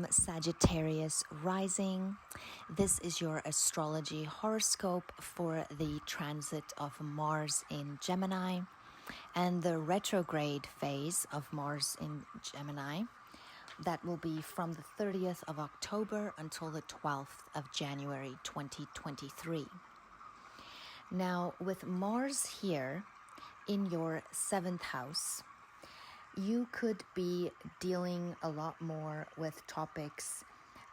from Sagittarius rising. This is your astrology horoscope for the transit of Mars in Gemini and the retrograde phase of Mars in Gemini. That will be from the 30th of October until the 12th of January 2023. Now, with Mars here in your 7th house, you could be dealing a lot more with topics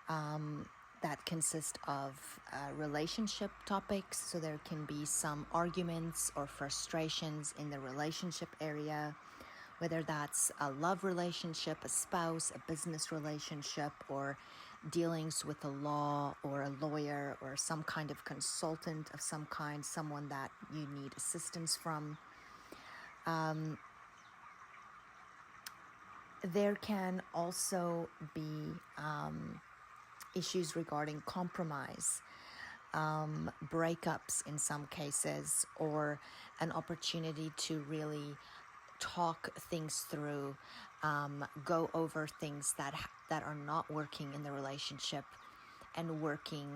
that consist of relationship topics. So there can be some arguments or frustrations in the relationship area, whether that's a love relationship, a spouse, a business relationship, or dealings with the law or a lawyer or some kind of consultant of some kind, someone that you need assistance from. There can also be issues regarding compromise, breakups in some cases, or an opportunity to really talk things through, go over things that are not working in the relationship and working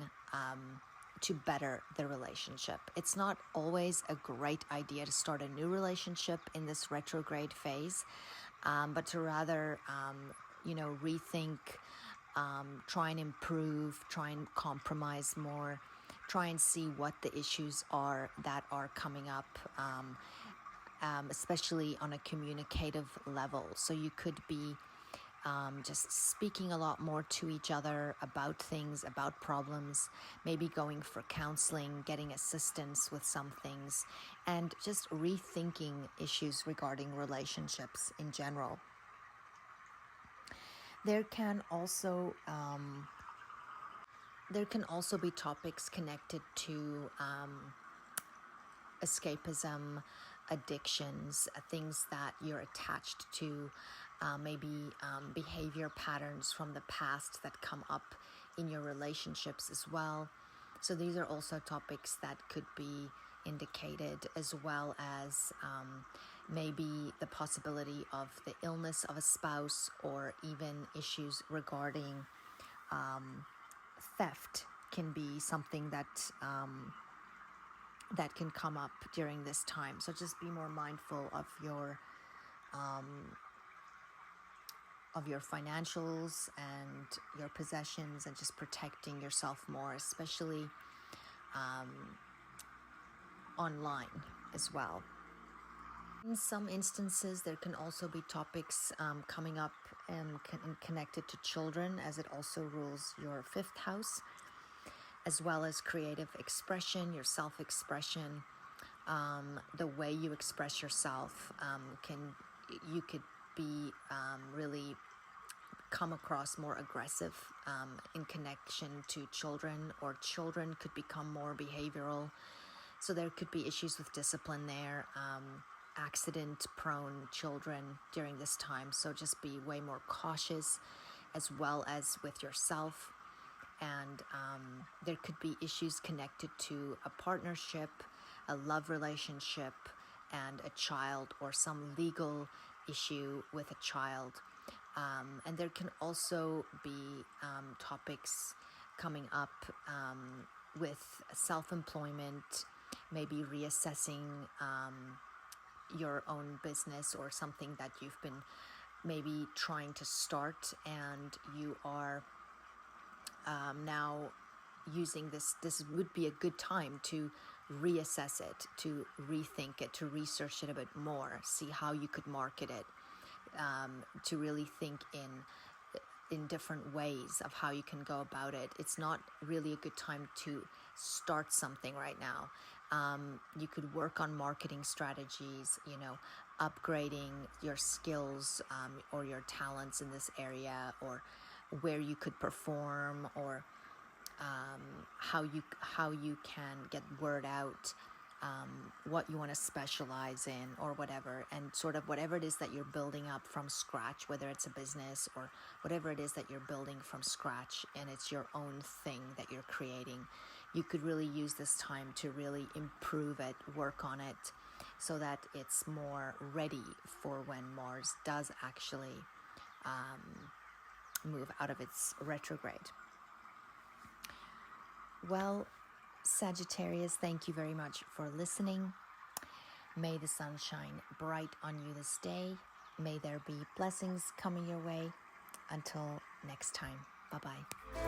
to better the relationship. It's not always a great idea to start a new relationship in this retrograde phase, but to rather, rethink, try and improve, try and compromise more, try and see what the issues are that are coming up, especially on a communicative level. So you could be just speaking a lot more to each other about things, about problems, maybe going for counseling, getting assistance with some things, and just rethinking issues regarding relationships in general. There can also be topics connected to escapism, addictions, things that you're attached to, maybe behavior patterns from the past that come up in your relationships as well. So these are also topics that could be indicated, as well as maybe the possibility of the illness of a spouse, or even issues regarding theft can be something that that can come up during this time. So just be more mindful of your financials and your possessions, and just protecting yourself more, especially online as well. In some instances, there can also be topics coming up and connected to children, as it also rules your 5th house, as well as creative expression, your self-expression, the way you express yourself. You could be really come across more aggressive in connection to children, or children could become more behavioral. So there could be issues with discipline there, accident-prone children during this time. So just be way more cautious, as well as with yourself. And there could be issues connected to a partnership, a love relationship, and a child, or some legal issue with a child. And there can also be topics coming up with self-employment, maybe reassessing your own business, or something that you've been maybe trying to start, and you are now using this would be a good time to reassess it, to rethink it, to research it a bit more, see how you could market it, to really think in different ways of how you can go about it. It's not really a good time to start something right now. You could work on marketing strategies, upgrading your skills or your talents in this area, or where you could perform, or how you can get word out, what you want to specialize in, or whatever, and sort of whatever it is that you're building up from scratch, whether it's a business or whatever it is that you're building from scratch, and it's your own thing that you're creating. You could really use this time to really improve it, work on it, so that it's more ready for when Mars does actually move out of its retrograde. Well, Sagittarius, thank you very much for listening. May the sun shine bright on you this day. May there be blessings coming your way. Until next time, bye-bye.